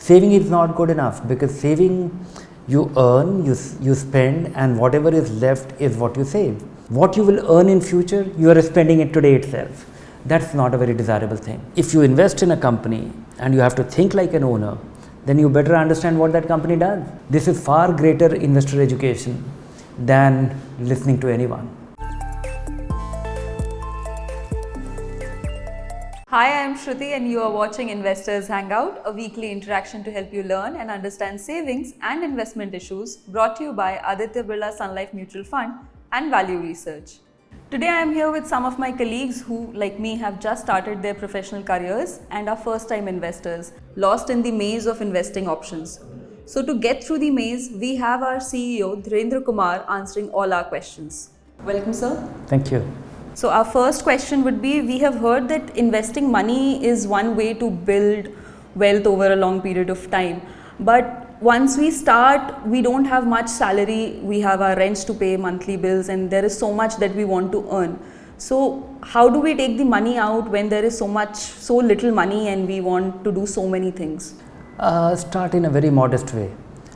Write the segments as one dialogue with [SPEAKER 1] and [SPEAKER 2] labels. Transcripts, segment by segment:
[SPEAKER 1] Saving is not good enough, because saving, you earn, you spend, and whatever is left is what you save. What you will earn in future, you are spending it today itself. That's not a very desirable thing. If you invest in a company and you have to think like an owner, then you better understand what that company does. This is far greater investor education than listening to anyone.
[SPEAKER 2] Hi, I am Shruti and you are watching Investors Hangout, a weekly interaction to help you learn and understand savings and investment issues, brought to you by Aditya Birla Sun Life Mutual Fund and Value Research. Today I am here with some of my colleagues who, like me, have just started their professional careers and are first-time investors, lost in the maze of investing options. So to get through the maze, we have our CEO, Dhirendra Kumar, answering all our questions. Welcome, sir.
[SPEAKER 1] Thank you.
[SPEAKER 2] So our first question would be, we have heard that investing money is one way to build wealth over a long period of time. But once we start, we don't have much salary, we have our rents to pay, monthly bills, and there is so much that we want to earn. So how do we take the money out when there is so little money and we want to do so many things?
[SPEAKER 1] Start in a very modest way.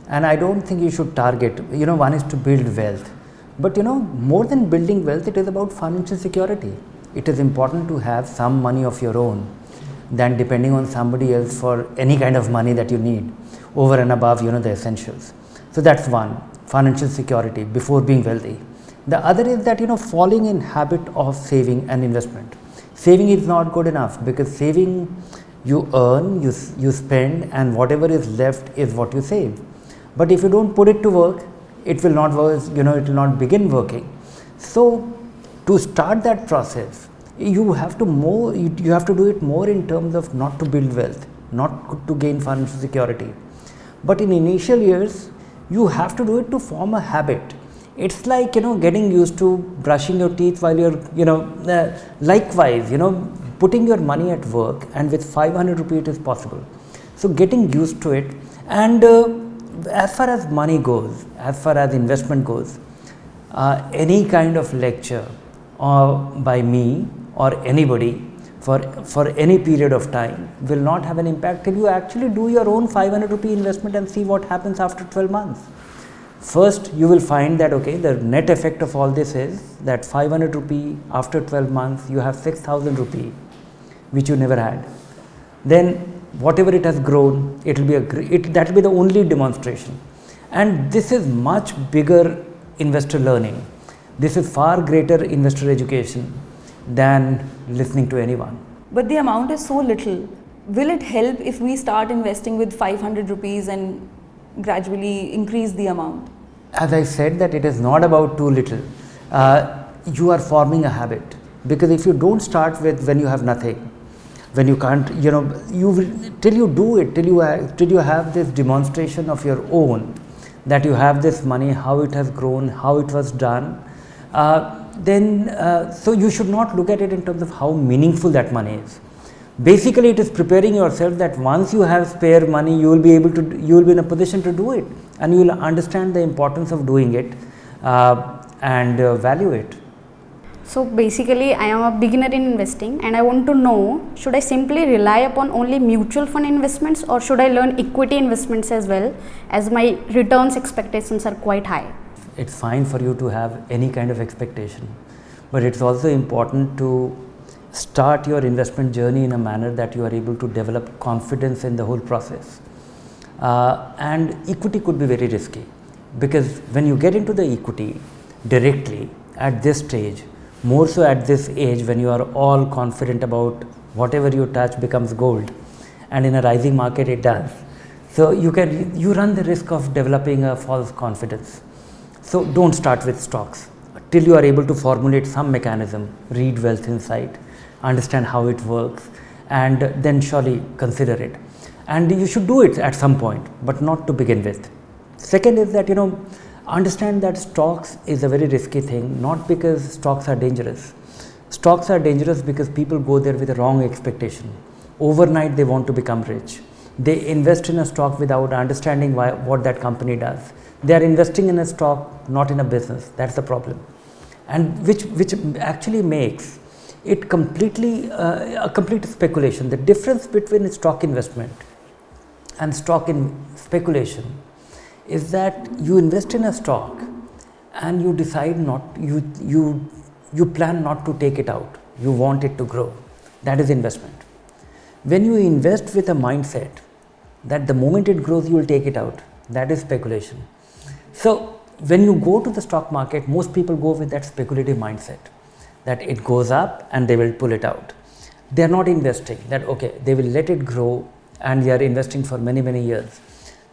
[SPEAKER 1] And I don't think you should target, one is to build wealth. But more than building wealth, it is about financial security. It is important to have some money of your own than depending on somebody else for any kind of money that you need over and above, the essentials. So that's one, financial security before being wealthy. The other is that, falling in habit of saving and investment. Saving is not good enough, because saving, you earn, you spend, and whatever is left is what you save. But if you don't put it to work, it will not work, it will not begin working. So to start that process, you have to do it more in terms of not to build wealth, not to gain financial security. But in initial years, you have to do it to form a habit. It's like, getting used to brushing your teeth while you're, likewise, putting your money at work, and with 500 rupees it is possible. So getting used to it. And as far as money goes, as far as investment goes, any kind of lecture by me or anybody for any period of time will not have an impact till you actually do your own 500 rupee investment and see what happens after 12 months. First, you will find that, the net effect of all this is that 500 rupee after 12 months, you have 6,000 rupee, which you never had. Then whatever it has grown, that will be the only demonstration. And this is much bigger investor learning. This is far greater investor education than listening to anyone.
[SPEAKER 2] But the amount is so little. Will it help if we start investing with 500 rupees and gradually increase the amount?
[SPEAKER 1] As I said, that it is not about too little. You are forming a habit, because if you don't start with when you have nothing, when you can't, till you do it, till you have this demonstration of your own, that you have this money, how it has grown, how it was done, so you should not look at it in terms of how meaningful that money is. Basically, it is preparing yourself that once you have spare money, you will be in a position to do it, and you will understand the importance of doing it and value it.
[SPEAKER 3] So basically, I am a beginner in investing and I want to know, should I simply rely upon only mutual fund investments, or should I learn equity investments as well, as my returns expectations are quite high?
[SPEAKER 1] It's fine for you to have any kind of expectation, but it's also important to start your investment journey in a manner that you are able to develop confidence in the whole process. And equity could be very risky, because when you get into the equity directly at this stage, more so at this age when you are all confident about whatever you touch becomes gold, and in a rising market it does. So you run the risk of developing a false confidence. So don't start with stocks till you are able to formulate some mechanism, read Wealth Insight, understand how it works, and then surely consider it. And you should do it at some point, but not to begin with. Second is that, understand that stocks is a very risky thing, not because stocks are dangerous. Stocks are dangerous because people go there with a wrong expectation. Overnight they want to become rich. They invest in a stock without understanding what that company does. They are investing in a stock, not in a business. That's the problem. And which actually makes it completely a complete speculation. The difference between stock investment and stock in speculation is that you invest in a stock and you decide you plan not to take it out. You want it to grow. That is investment. When you invest with a mindset that the moment it grows you will take it out, that is speculation. So when you go to the stock market, most people go with that speculative mindset that it goes up and they will pull it out. They are not investing that okay, they will let it grow and they are investing for many years.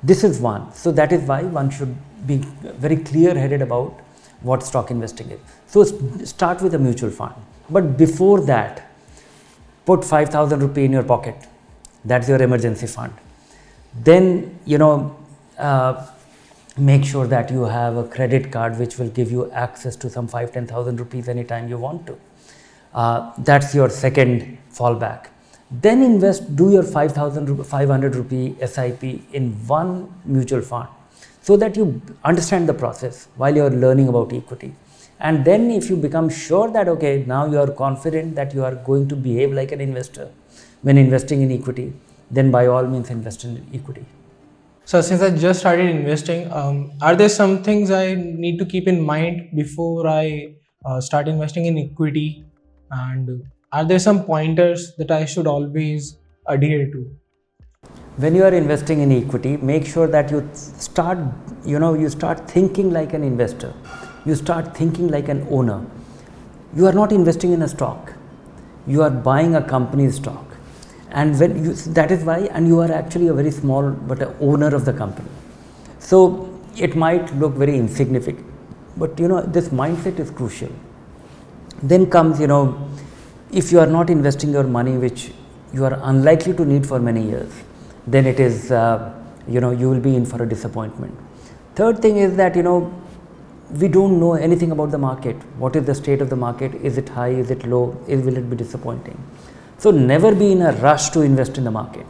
[SPEAKER 1] This is one. So that is why one should be very clear headed about what stock investing is. So start with a mutual fund, but before that put 5,000 rupee in your pocket. That's your emergency fund. Then make sure that you have a credit card which will give you access to some 5,000-10,000 rupees anytime you want to. That's your second fallback. Then do your 500 rupee SIP in one mutual fund so that you understand the process while you are learning about equity. And then if you become sure that okay, now you are confident that you are going to behave like an investor when investing in equity, then by all means invest in equity.
[SPEAKER 4] So since I just started investing, are there some things I need to keep in mind before I start investing in equity? And are there some pointers that I should always adhere to?
[SPEAKER 1] When you are investing in equity, make sure that you start thinking like an investor. You start thinking like an owner. You are not investing in a stock. You are buying a company's stock. And that is why, and you are actually a very small but an owner of the company. So it might look very insignificant, but this mindset is crucial. Then comes, if you are not investing your money, which you are unlikely to need for many years, then it is, you will be in for a disappointment. Third thing is that, we don't know anything about the market. What is the state of the market? Is it high? Is it low? Will it be disappointing? So never be in a rush to invest in the market.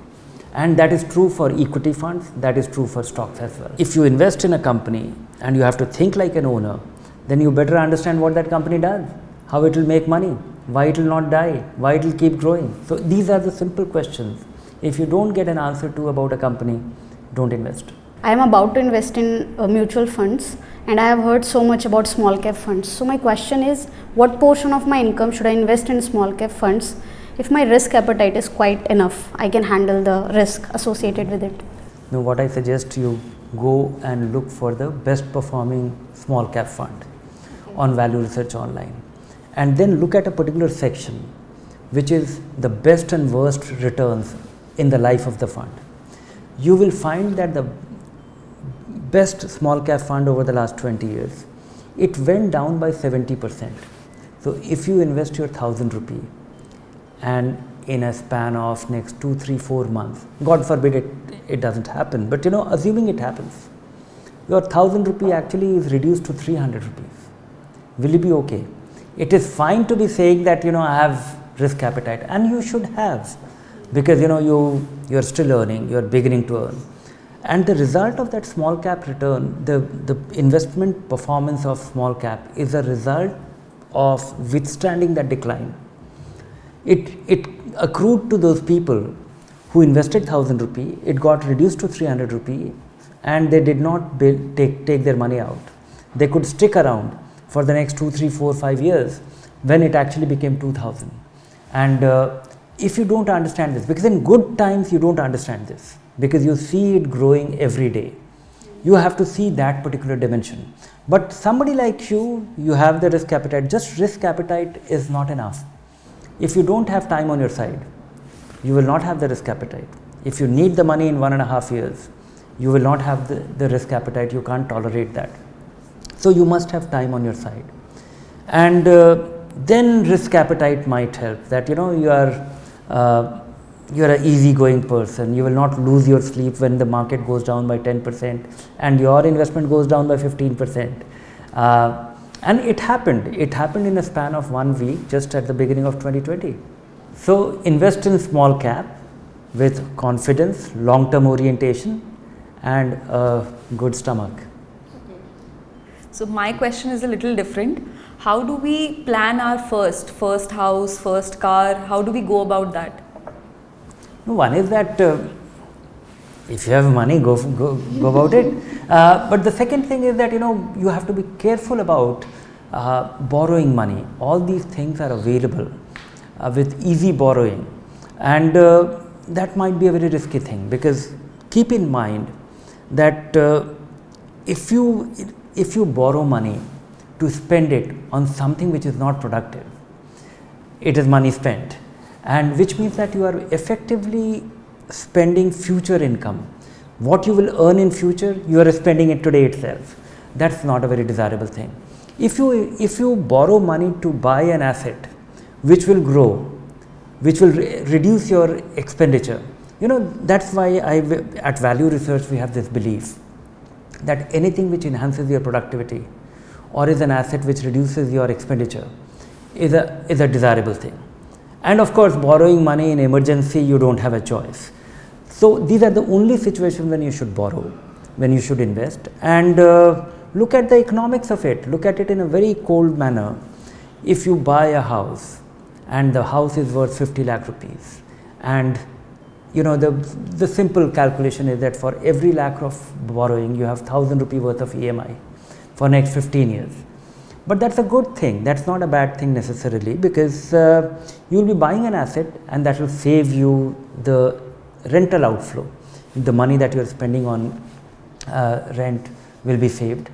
[SPEAKER 1] And that is true for equity funds, that is true for stocks as well. If you invest in a company and you have to think like an owner, then you better understand what that company does, how it will make money, why it will not die, why it will keep growing. So these are the simple questions. If you don't get an answer to about a company, don't invest.
[SPEAKER 3] I am about to invest in mutual funds and I have heard so much about small cap funds. So my question is, what portion of my income should I invest in small cap funds? If my risk appetite is quite enough, I can handle the risk associated with it.
[SPEAKER 1] Now what I suggest you go and look for the best performing small cap fund on Value Research Online, and then look at a particular section which is the best and worst returns in the life of the fund. You will find that the best small cap fund over the last 20 years, it went down by 70%. So if you invest your 1,000 rupee and in a span of next 2, 3, 4 months, God forbid it doesn't happen, but assuming it happens, your 1,000 rupee actually is reduced to 300 rupees. Will you be okay? It is fine to be saying that I have risk appetite, and you should have, because you're still earning, you're beginning to earn. And the result of that small cap return, the investment performance of small cap is a result of withstanding that decline. It accrued to those people who invested 1,000 rupee, it got reduced to 300 rupee, and they did not take their money out. They could stick around for the next 2, 3, 4, 5 years when it actually became 2,000. And if you don't understand this, because in good times you don't understand this, because you see it growing every day, you have to see that particular dimension. But somebody like you have the risk appetite. Just risk appetite is not enough. If you don't have time on your side, you will not have the risk appetite. If you need the money in 1.5 years, you will not have the risk appetite. You can't tolerate that. So you must have time on your side. And then risk appetite might help, that you're an easygoing person. You will not lose your sleep when the market goes down by 10% and your investment goes down by 15%. And it happened in a span of 1 week, just at the beginning of 2020. So invest in small cap with confidence, long-term orientation, and a good stomach.
[SPEAKER 2] So my question is a little different. How do we plan our first house, first car? How do we go about that?
[SPEAKER 1] One is that If you have money, go about it. But the second thing is that you have to be careful about borrowing money. All these things are available with easy borrowing, and that might be a very risky thing, because keep in mind that if you borrow money to spend it on something which is not productive, it is money spent, and which means that you are effectively spending future income. What you will earn in future, you are spending it today itself. That's not a very desirable thing. If you borrow money to buy an asset which will grow, which will reduce your expenditure, that's why at Value Research we have this belief that anything which enhances your productivity or is an asset which reduces your expenditure is a desirable thing. And of course, borrowing money in emergency, you don't have a choice. So these are the only situations when you should borrow, when you should invest, and look at the economics of it. Look at it in a very cold manner. If you buy a house and the house is worth 50 lakh rupees, and the simple calculation is that for every lakh of borrowing, you have 1,000 rupee worth of EMI for next 15 years. But that's a good thing. That's not a bad thing necessarily, because you will be buying an asset and that will save you the rental outflow. The money that you are spending on rent will be saved.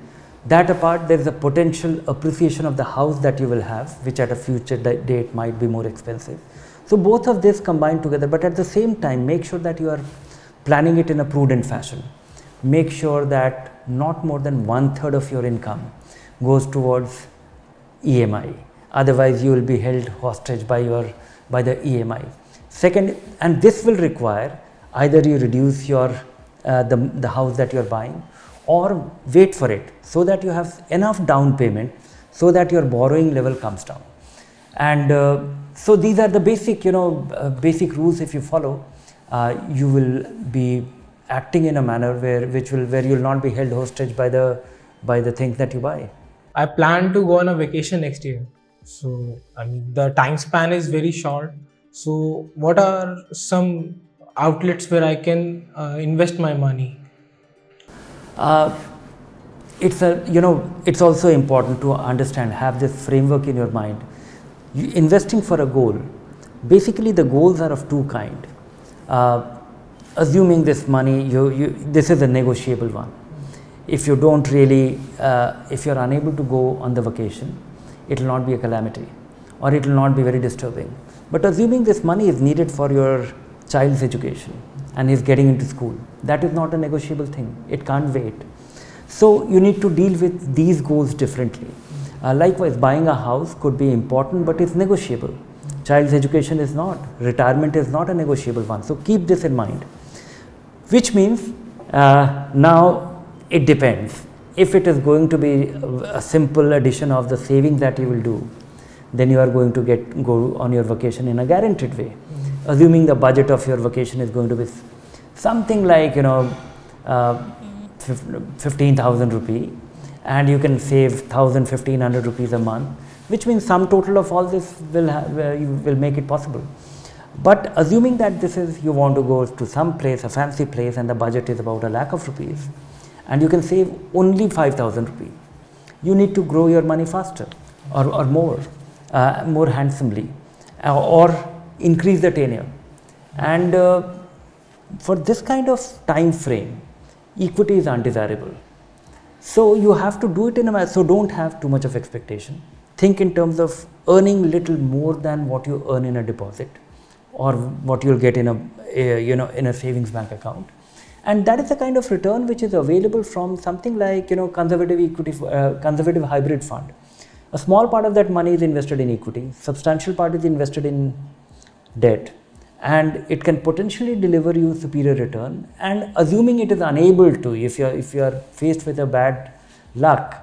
[SPEAKER 1] That apart, there is a potential appreciation of the house that you will have, which at a future date might be more expensive. So both of this combined together, but at the same time, make sure that you are planning it in a prudent fashion. Make sure that not more than 1/3 of your income goes towards EMI. Otherwise, you will be held hostage by the EMI. Second, and this will require either you reduce your the house that you are buying, or wait for it so that you have enough down payment so that your borrowing level comes down. And so these are the basic basic rules. If you follow, you will be acting in a manner where you will not be held hostage by the things that you buy.
[SPEAKER 4] I plan to go on a vacation next year. So, the time span is very short. So, what are some outlets where I can invest my money?
[SPEAKER 1] It's also important to understand, have this framework in your mind. Investing for a goal, basically the goals are of two kind. Assuming this money, this is a negotiable one. If you don't really, if you're unable to go on the vacation, it will not be a calamity, or it will not be very disturbing. But assuming this money is needed for your child's education and is getting into school, that is not a negotiable thing. It can't wait. So you need to deal with these goals differently. Likewise, buying a house could be important, but it's negotiable. Child's education is not. Retirement is not a negotiable one. So keep this in mind. Which means now it depends. If it is going to be a simple addition of the savings that you will do, then you are going to go on your vacation in a guaranteed way. Assuming the budget of your vacation is going to be something like 15,000 rupee, and you can save 1,500 rupees a month, which means sum total of all this will make it possible. But assuming that you want to go to some place, a fancy place, and the budget is about 1 lakh of rupees, and you can save only 5,000 rupees, you need to grow your money faster or more handsomely, or increase the tenure. And for this kind of time frame, equity is undesirable. So you have to do it in a manner, so don't have too much of expectation. Think in terms of earning little more than what you earn in a deposit, or what you'll get in a savings bank account. And that is the kind of return which is available from something like conservative equity, conservative hybrid fund. A small part of that money is invested in equity, substantial part is invested in debt, and it can potentially deliver you superior return. And assuming it is unable to, if you are faced with a bad luck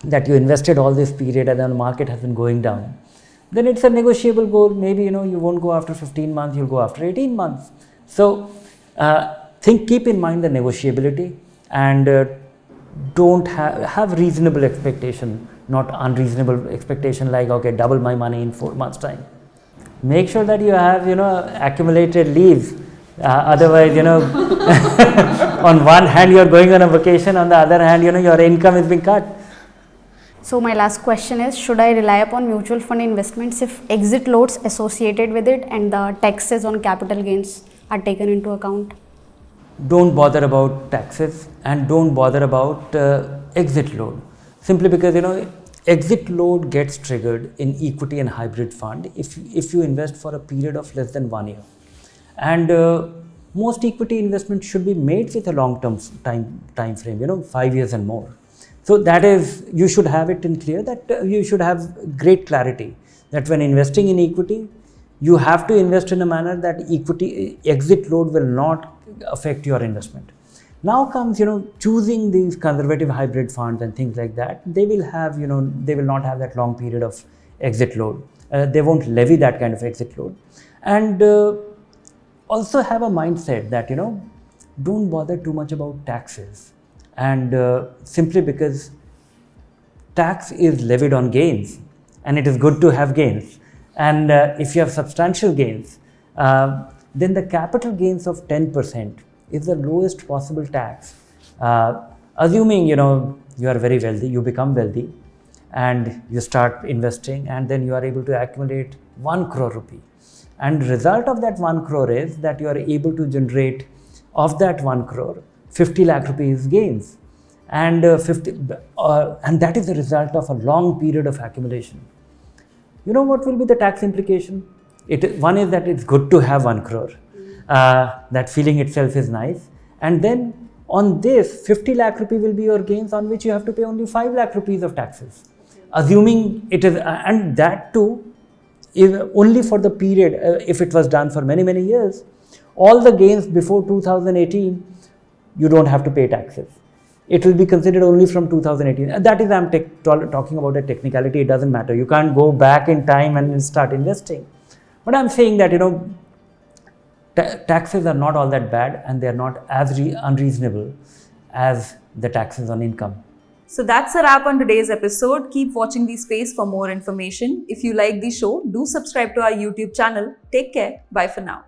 [SPEAKER 1] that you invested all this period and then the market has been going down, then it's a negotiable goal. Maybe you won't go after 15 months, you'll go after 18 months. So keep in mind the negotiability, and don't have reasonable expectation, not unreasonable expectation, like okay, double my money in 4 months time. Make sure that you have accumulated leaves Otherwise, on one hand you're going on a vacation, on the other hand, your income is being cut.
[SPEAKER 3] So my last question is, should I rely upon mutual fund investments if exit loads associated with it and the taxes on capital gains are taken into account?
[SPEAKER 1] Don't bother about taxes and don't bother about exit load, simply because exit load gets triggered in equity and hybrid fund if you invest for a period of less than 1 year, and most equity investments should be made with a long term time frame, 5 years and more. So that is, you should have it in clear that you should have great clarity that when investing in equity, you have to invest in a manner that equity exit load will not affect your investment. Now comes, choosing these conservative hybrid funds and things like that. They will have, they will not have that long period of exit load. They won't levy that kind of exit load. And also have a mindset that, don't bother too much about taxes. And simply because tax is levied on gains, and it is good to have gains. And if you have substantial gains, then the capital gains of 10% is the lowest possible tax. Assuming you are very wealthy, you become wealthy, and you start investing, and then you are able to accumulate 1 crore rupee. And result of that 1 crore is that you are able to generate of that 1 crore 50 lakh rupees gains, and and that is the result of a long period of accumulation. What will be the tax implication? One is that it's good to have 1 crore. That feeling itself is nice. And then on this, 50 lakh rupee will be your gains, on which you have to pay only 5 lakh rupees of taxes. Assuming it is, and that too, only for the period, if it was done for many, many years, all the gains before 2018, you don't have to pay taxes. It will be considered only from 2018. That is, I'm talking about a technicality. It doesn't matter. You can't go back in time and start investing. But I'm saying that, taxes are not all that bad, and they're not as unreasonable as the taxes on income.
[SPEAKER 2] So that's a wrap on today's episode. Keep watching the space for more information. If you like the show, do subscribe to our YouTube channel. Take care. Bye for now.